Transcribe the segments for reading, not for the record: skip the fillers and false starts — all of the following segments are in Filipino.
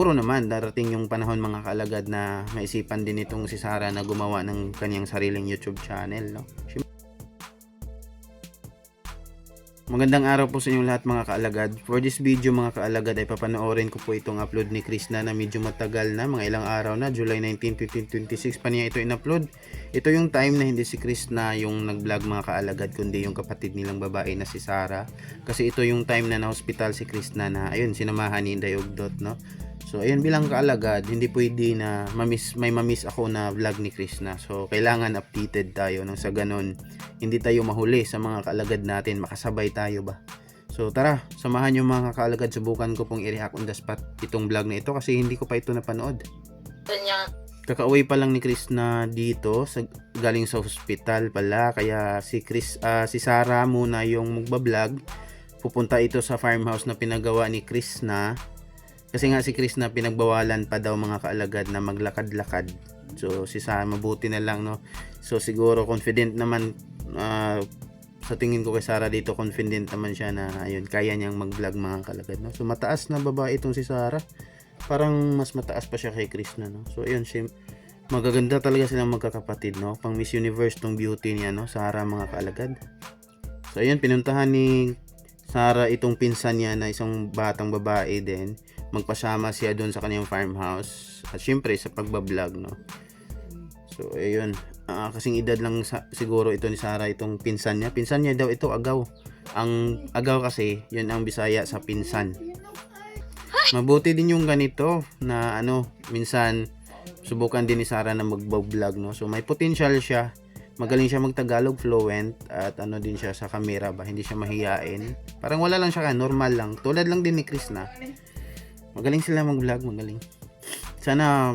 Siguro naman darating yung panahon mga kaalagad na maisipan din itong si Sarah na gumawa ng kanyang sariling YouTube channel, no? Magandang araw po sa inyong lahat mga kaalagad. For this video mga kaalagad ay papanoorin ko po itong upload ni Krishna na medyo matagal na, mga ilang araw na, July 19, 2026 pa niya ito in-upload. Ito yung time na hindi si Krishna yung nag-vlog mga kaalagad, kundi yung kapatid nilang babae na si Sarah. Kasi ito yung time na na-hospital si Krishna na ayun, sinamahan ni Inday Ugdot, no? So ayun, bilang kaalagad, hindi pwede na may mamiss ako na vlog ni Krishna. So kailangan updated tayo nang sa ganun hindi tayo mahuli sa mga kaalagad natin, makasabay tayo ba. So tara, samahan yung mga kaalagad, subukan ko pong i-react on the spot itong vlog na ito kasi hindi ko pa ito napanood. Kakauwi pa lang ni Krishna dito, galing sa hospital pala, kaya si Sarah muna yung magbablog. Pupunta ito sa farmhouse na pinagawa ni Krishna. Kasi nga si Krishna pinagbawalan pa daw mga kaalagad na maglakad-lakad. So si Sarah mabuti na lang, no. So siguro confident naman, sa tingin ko kay Sarah dito, confident naman siya na ayun, kaya niyang mag-vlog mga kaalagad, no. So mataas na babae itong si Sarah. Parang mas mataas pa siya kay Krishna, no. So ayun, magaganda talaga silang magkakapatid, no. Pang Miss Universe tong beauty niya, no, Sarah mga kaalagad. So ayun, pinuntahan ni Sarah itong pinsan niya na isang batang babae din. Magpasama siya doon sa kanyang farmhouse at syempre sa pagbablog, no. So ayun, kasing edad lang siguro ito ni Sarah itong pinsan niya daw ito, agaw. Ang agaw kasi yun ang Bisaya sa pinsan. Mabuti din yung ganito na minsan subukan din ni Sarah na magbablog, no. So may potential siya, magaling siya magtagalog, fluent, at din siya sa camera ba, hindi siya mahiyain. Parang wala lang siya, normal lang, tulad lang din ni Krishna. Magaling sila mag-vlog, magaling. Sana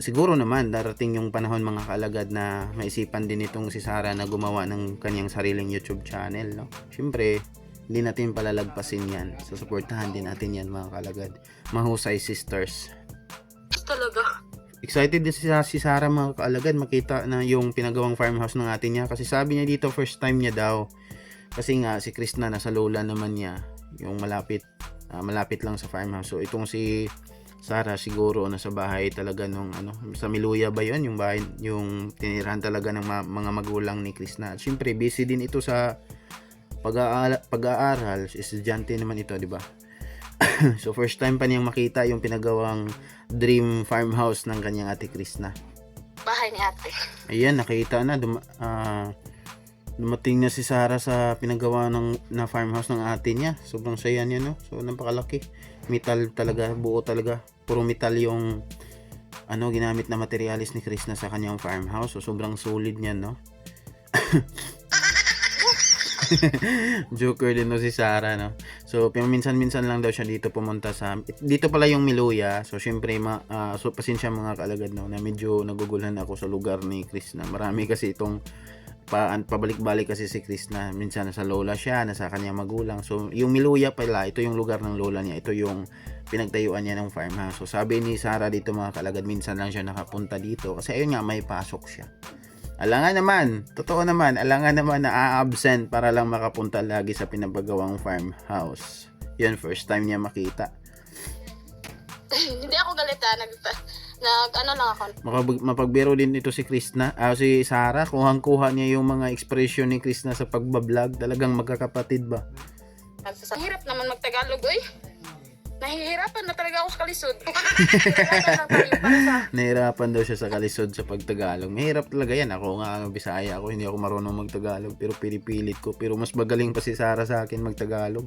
siguro naman darating yung panahon mga kaalagad na maisipan din itong si Sarah na gumawa ng kanyang sariling YouTube channel, no. Syempre, hindi natin palalagpasin yan. So suportahan din natin yan mga kaalagad. Mahusay sisters. Talaga. Excited din si Sarah mga kaalagad makita na yung pinagawang farmhouse ng atin niya. Kasi sabi niya dito first time niya daw. Kasi nga si Krishna nasa lola naman niya. Yung malapit lang sa farmhouse. So itong si Sarah siguro nasa bahay talaga nung sa Miluya ba yun? Yung bahay, yung tinirahan talaga ng mga magulang ni Krishna. At syempre busy din ito sa pag-aaral. Estudyante naman ito, di ba? So first time pa niyang makita yung pinagawang dream farmhouse ng kanyang ate Krishna. Bahay ni ate. Ayan, nakita na dumating na si Sarah sa pinagawa na farmhouse ng ate niya. Sobrang saya niya, no. So napakalaki. Metal talaga, buo talaga. Puro metal yung ginamit na materialis ni Krishna sa kanyang farmhouse. So sobrang solid niyan, no. Joker din, no, si Sarah, no. So minsan-minsan lang daw siya dito pumunta dito pala yung Miluya. So syempre so pasensya mga kaalagad, no, na medyo naguguluhan ako sa lugar ni Krishna. Marami kasi itong pabalik-balik kasi si Krishna. Minsan nasa lola siya, nasa kanyang magulang. So yung Miluya pala, ito yung lugar ng lola niya. Ito yung pinagtayuan niya ng farmhouse. So sabi ni Sarah dito mga kaalagad, minsan lang siya nakapunta dito kasi ayun nga, may pasok siya. Alangan naman na a-absent para lang makapunta lagi sa pinabagawang farmhouse. Yun, first time niya makita. Hindi ako galit lang ako. Mapagbiro din ito si Krishna, si Sarah, kuhang-kuha niya yung mga expression ni Krishna sa pagbablog. Talagang magkakapatid ba? Hirap naman magtagalog, oy. Nahihirapan na talaga ako sa kalisod. Nahirapan daw siya sa kalisod sa pagtagalog. Mahirap talaga yan. Ako nga, Bisaya ako, hindi ako marunong magtagalog, pero pinipilit ko. Pero mas magaling pa si Sarah sa akin magtagalog.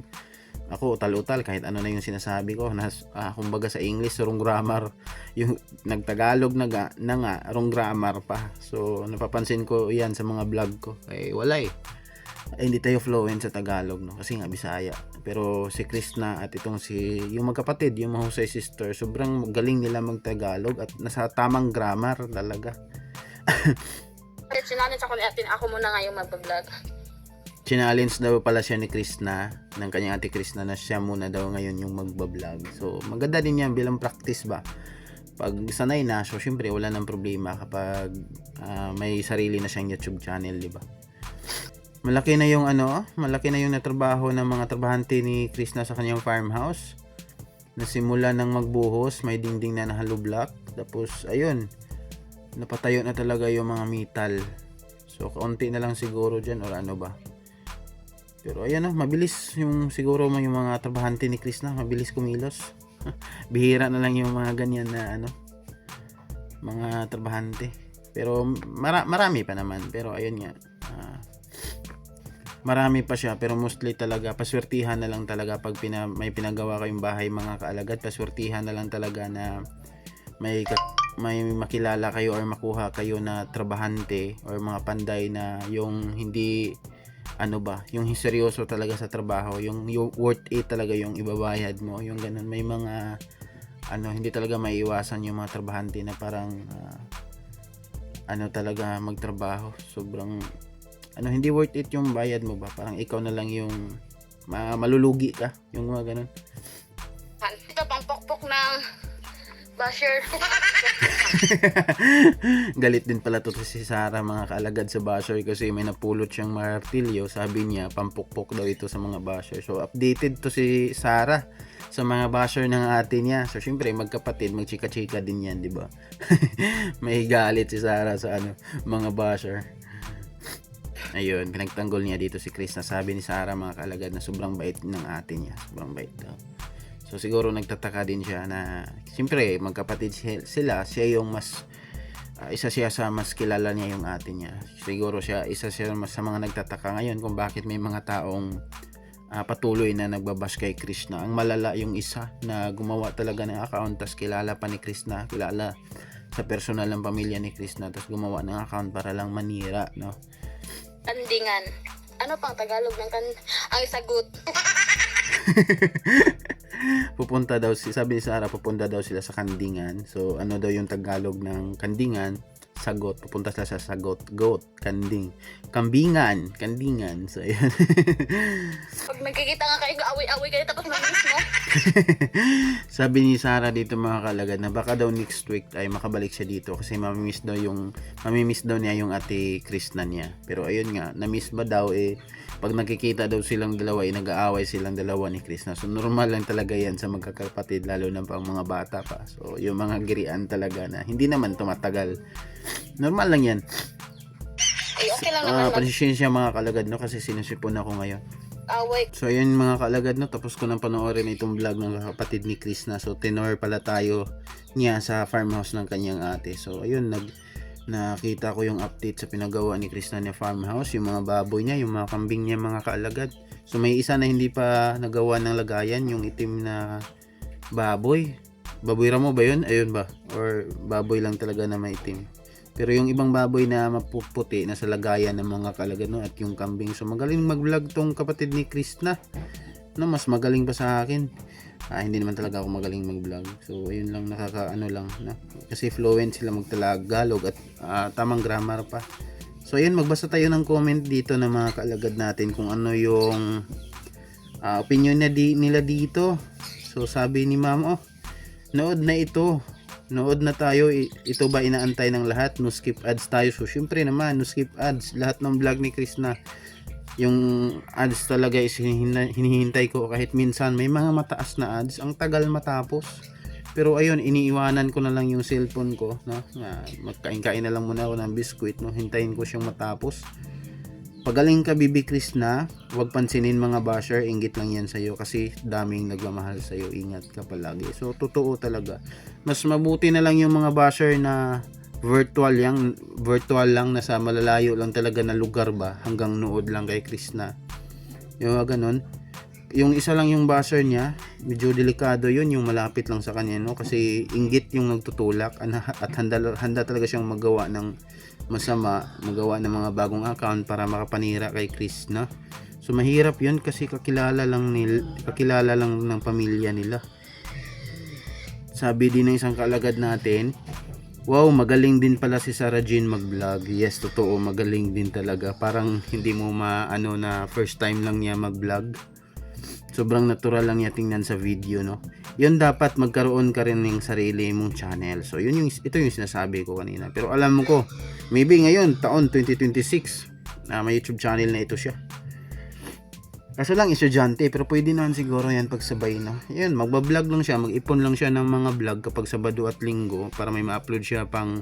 Ako, utal-utal, kahit ano na yung sinasabi ko. Kumbaga sa English, wrong grammar. Yung nagtagalog na nga, wrong grammar pa. So, napapansin ko yan sa mga vlog ko. Wala hindi tayo fluent sa Tagalog, no, kasi nga Bisaya. Pero si Krishna at itong yung magkapatid, yung Mahusay sister, sobrang galing nila magtagalog at nasa tamang grammar talaga. Challenge ako ni ate, ako muna ngayon mag-vlog. Challenge daw pala siya ni Krishna, ng kanyang ate Krishna, na siya muna daw ngayon yung magbablog. So maganda din yan bilang practice ba. Pag sanay na, so syempre wala nang problema kapag may sarili na siyang YouTube channel, di ba? Malaki na yung natrabaho ng mga trabahante ni Krishna sa kanyang farmhouse. nasimula ng magbuhos, may dingding na hollow block. Tapos ayun, napatayo na talaga yung mga metal. So kaunti na lang siguro dyan or ano ba. Pero ayan na, mabilis yung siguro yung mga trabahante ni Chris na, mabilis kumilos. Bihira na lang yung mga ganyan na ano, mga trabahante. Pero marami pa naman. Pero ayun nga, marami pa siya, pero mostly talaga paswertihan na lang talaga pag may pinagawa kayong bahay mga kaalagad. Paswertihan na lang talaga na may makilala kayo or makuha kayo na trabahante or mga panday na yung hindi ano ba, yung seryoso talaga sa trabaho, yung worth it talaga yung ibabayad mo, yung ganun. May mga ano, hindi talaga maiiwasan yung mga trabahante na parang ano talaga magtrabaho, sobrang ano, hindi worth it yung bayad mo ba, parang ikaw na lang yung malulugi ka, yung mga ganun. Ito pang pokpok ng basher. Galit din pala to si Sarah mga kaalagad sa basher kasi may napulot siyang martilyo. Sabi niya pampukpok daw ito sa mga basher. So updated to si Sarah sa mga basher ng ate niya. So syempre magkapatid, magchika-chika din yan, di ba? May galit si Sarah sa ano, mga basher. Ayun, pinagtanggol niya dito si Chris na sabi ni Sarah mga kaalagad na sobrang bait ng ate niya. Sobrang bait daw. So siguro nagtataka din siya na siyempre magkapatid sila, siya yung mas isa siya sa mas kilala niya yung ate niya. Siguro isa siya sa mga nagtataka ngayon kung bakit may mga taong patuloy na nagbabash kay Krishna. Ang malala yung isa na gumawa talaga ng account, tas kilala pa ni Krishna, kilala sa personal ng pamilya ni Krishna, tas gumawa ng account para lang manira, no? Kandingan. Ano pang Tagalog ng ang sagot? Pupunta daw sabi ni Sarah, pupunta daw sila sa Kandingan. So ano daw yung Tagalog ng Kandingan? Sagot. Pupunta sila sa sagot. Goat, kanding. Kambingan, kandingan. So ayan. Pag nagkikita nga kayo, away-away kayo tapos mamiss mo. Sabi ni Sarah dito mga kalagad na baka daw next week ay makabalik siya dito kasi mamimiss daw niya yung ate Krishna niya. Pero ayun nga, na-miss ba daw pag nakikita daw silang dalawa nag-aaway silang dalawa ni Krishna. So normal lang talaga yan sa magkakapatid, lalo na pang mga bata pa. So yung mga girian talaga na hindi naman tumatagal. Normal lang yan. Ay, okay lang naman. Pasensya mga kalagad, no, kasi sinusipon ako ngayon. Away. So ayun mga kalagad, no, tapos ko nang panoorin itong vlog ng kapatid ni Krishna. So tenor pala tayo niya sa farmhouse ng kanyang ate. So ayun, nakita ko yung update sa pinagawa ni Krishna na farmhouse, yung mga baboy niya, yung mga kambing niya mga kaalagad. So may isa na hindi pa nagawa ng lagayan, yung itim na baboy. Baboy ramo ba yun? Ayun ba? Or baboy lang talaga na maitim? Pero yung ibang baboy na mapuputi nasa lagayan ng mga kaalagad, no, at yung kambing. So magaling mag-vlog tong kapatid ni Krishna. No, mas magaling pa sa akin. Hindi naman talaga ako magaling mag-vlog. So ayun lang, nakakaano lang, no? Kasi fluent sila magtagalog at tamang grammar pa. So ayun, magbasa tayo ng comment dito ng mga kaalagad natin kung ano yung opinion nila dito. So sabi ni Ma'am, nood na ito. Nood na tayo. Ito ba inaantay ng lahat? No skip ads tayo. So syempre naman, no skip ads. Lahat ng vlog ni Krishna, yung ads talaga is hinihintay ko. Kahit minsan may mga mataas na ads, ang tagal matapos. Pero ayun, iniiwanan ko na lang yung cellphone ko, no? Magkain-kain na lang muna ako ng biskuit, no? Hintayin ko siyang matapos. Pagaling ka, Bibi Krishna, huwag pansinin mga basher, inggit lang yan sa'yo kasi daming nagmamahal sa'yo, ingat ka palagi. So totoo talaga, mas mabuti na lang yung mga basher na virtual lang, nasa malalayo lang talaga na lugar ba, hanggang nood lang kay Krishna, yung ganun. Yung isa lang yung basher niya, medyo delikado yun, yung malapit lang sa kanya, no? Kasi inggit yung nagtutulak at handa talaga siyang magawa ng masama, magawa ng mga bagong account para makapanira kay Krishna. So mahirap yun kasi kakilala lang ng pamilya nila. Sabi din ng isang kaalagad natin, wow, magaling din pala si Sarah Jean mag-vlog. Yes, totoo, magaling din talaga. Parang hindi mo maano na first time lang niya mag-vlog. Sobrang natural lang niya tingnan sa video, no? Yun, dapat magkaroon ka rin ng sarili mong channel. So ito yung sinasabi ko kanina. Pero alam mo ko, maybe ngayon, taon 2026, may YouTube channel na ito siya. Kaso lang estudyante, pero pwede naman siguro yan pagsabay na. Yun, magbablog lang siya, mag-ipon lang siya ng mga vlog kapag Sabado at Linggo para may ma-upload siya pang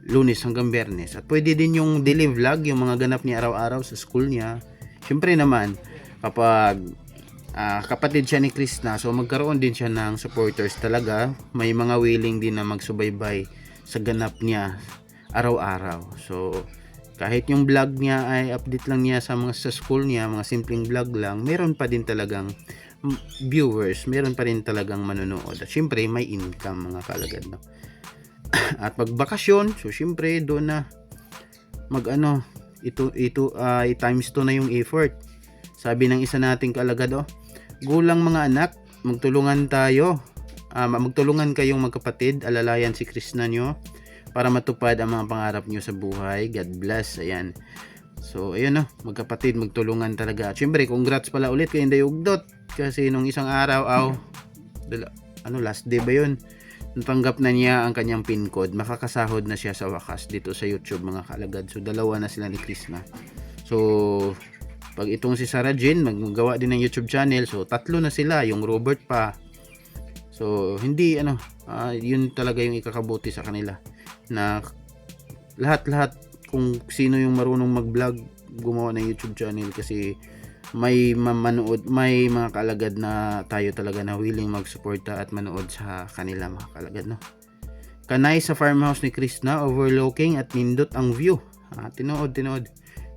Lunes hanggang Biyernes. At pwede din yung daily vlog, yung mga ganap niya araw-araw sa school niya. Siyempre naman, kapag kapatid siya ni Krishna, so magkaroon din siya ng supporters talaga. May mga willing din na magsubaybay sa ganap niya araw-araw. So, kahit yung vlog niya ay update lang niya sa school niya, mga simpleng vlog lang, meron pa din talagang viewers, meron pa rin talagang manonood. At syempre, may income mga kalagad, no? At pag bakasyon, so syempre doon na times 2 na yung effort. Sabi ng isa nating kalagad, gulang mga anak, magtulungan tayo. Magtulungan kayong magkapatid, alalayan si Krishna nyo para matupad ang mga pangarap nyo sa buhay. God bless. Ayan. So, ayun magkapatid, magtulungan talaga. At syempre, congrats pala ulit kay Inday Ugdot. Kasi nung isang araw, last day ba yun? Natanggap na niya ang kanyang pin code. Makakasahod na siya sa wakas dito sa YouTube mga kalagad. So, dalawa na sila ni Krishna. So, pag itong si Sarah Jane, maggawa din ng YouTube channel. So, 3 na sila. Yung Robert pa. So, hindi, yun talaga yung ikakabuti sa kanila. Na lahat kung sino yung marunong mag-vlog, gumawa ng YouTube channel kasi may manood, may mga kalagad na tayo talaga na willing magsuporta at manood sa kanila mga kalagad, no? Kanay sa farmhouse ni Krishna, overlooking at nindot ang view. Tinood.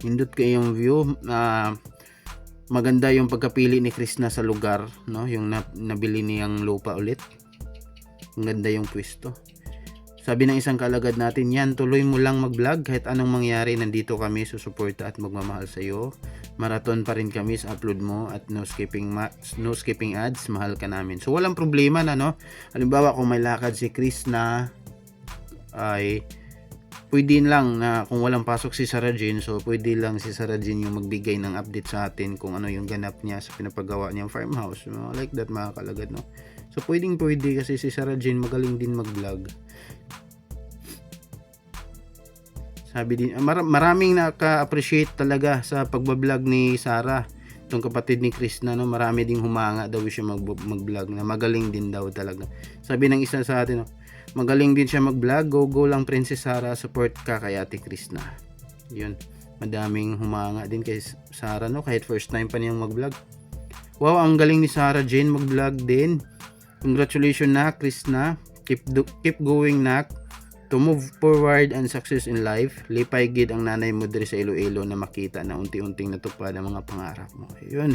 Nindot kayo yung view. Maganda yung pagkapili ni Krishna sa lugar, no? Yung nabili niyang lupa ulit. Ang ganda yung pwesto. Sabi ng isang kalagad natin, yan, tuloy mo lang mag-vlog kahit anong mangyari, nandito kami susuporta at magmamahal sa iyo. Marathon pa rin kami sa upload mo at no skipping ads, mahal ka namin. So walang problema na, no? Halimbawa kung may lakad si Krishna, ay pwede lang na kung walang pasok si Sarah Jane, so pwede lang si Sarah Jane yung magbigay ng update sa atin kung ano yung ganap niya sa pinapagawa niyang farmhouse, like that mga kalagad, no? So pwede kasi si Sarah Jane magaling din mag-vlog. Sabi din, maraming naka-appreciate talaga sa pagbablog ni Sarah, itong kapatid ni Krishna, no? Marami ding humanga daw siya mag-vlog na magaling din daw talaga. Sabi ng isa sa atin, magaling din siya mag-vlog, go lang Princess Sarah, support ka kay Ate Krishna. Yun, madaming humanga din kay Sarah, no? Kahit first time pa niyang mag-vlog. Wow, ang galing ni Sarah Jane mag-vlog din. Congratulations na Krishna, keep going na to move forward and success in life. Lipay gid ang nanay mo diri sa Iloilo na makita na unti-unting natupad ang mga pangarap mo. Ayun,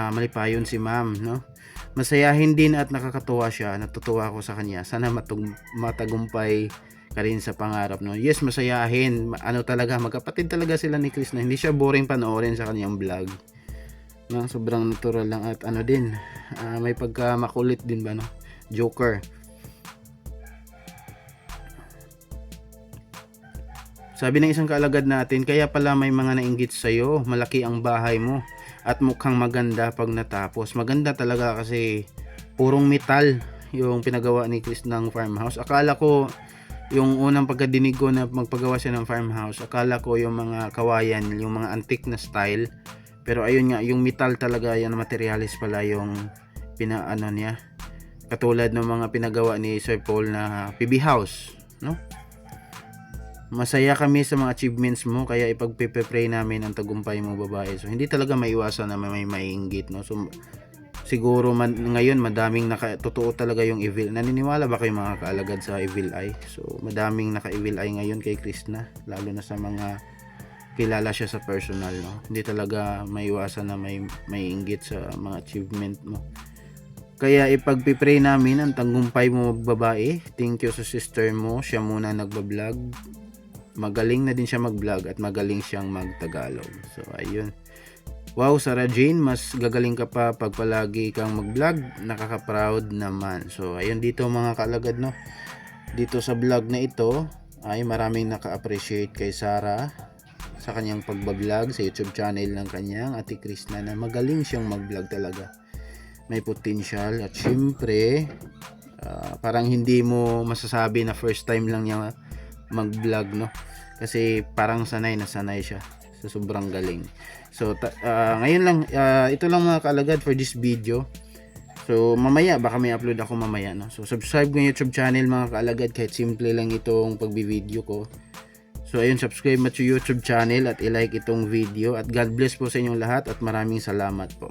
malipayon si ma'am, no? Masayahin din at nakakatuwa siya. Natutuwa ako sa kanya. Sana matagumpay ka rin sa pangarap, no? Yes, masayahin. Talaga, magkapatid talaga sila ni Krishna. Hindi siya boring panoorin sa kanyang vlog, no? Sobrang natural lang at din, may pagka makulit din ba, no? Joker. Sabi ng isang kaalagad natin, kaya pala may mga nainggit sa'yo, malaki ang bahay mo at mukhang maganda pag natapos. Maganda talaga kasi purong metal yung pinagawa ni Chris ng farmhouse. Akala ko, yung unang pagkadinig ko na magpagawa siya ng farmhouse, akala ko yung mga kawayan, yung mga antique na style. Pero ayun nga, yung metal talaga, yung materialis pala yung niya. Katulad ng mga pinagawa ni Sir Paul na PB house, no? Masaya kami sa mga achievements mo, kaya ipagpe-pray namin ang tagumpay mo, babae. So hindi talaga maiwasan na may maiinggit, no? So siguro ngayon madaming totoo talaga yung evil. Naniniwala ba kayo mga kaalagad sa evil eye? So madaming naka-evil eye ngayon kay Krishna, lalo na sa mga kilala siya sa personal, no? Hindi talaga maiwasan na may inggit sa mga achievement mo. Kaya ipagpipray namin ang tagumpay mo, babae. Thank you sa sister mo, siya muna nagbablog. Magaling na din siya mag-vlog at magaling siyang mag-Tagalog. So ayun. Wow, Sarah Jane, mas gagaling ka pa pag palagi kang mag-vlog. Nakaka-proud naman. So ayun dito mga kaalagad, no? Dito sa vlog na ito ay maraming naka-appreciate kay Sarah sa kanyang pagbablog sa YouTube channel ng kanyang Ate Krishna, na magaling siyang mag-vlog talaga. May potential at syempre parang hindi mo masasabi na first time lang niya mag-vlog, no? Kasi parang sanay siya sa sobrang galing. So ngayon lang, ito lang mga kaalagad for this video. So mamaya baka may upload ako mamaya, no. So subscribe ng YouTube channel mga kaalagad, kahit simple lang itong pagbi-video ko. So ayun, subscribe mo to YouTube channel at i-like itong video, at God bless po sa inyong lahat at maraming salamat po.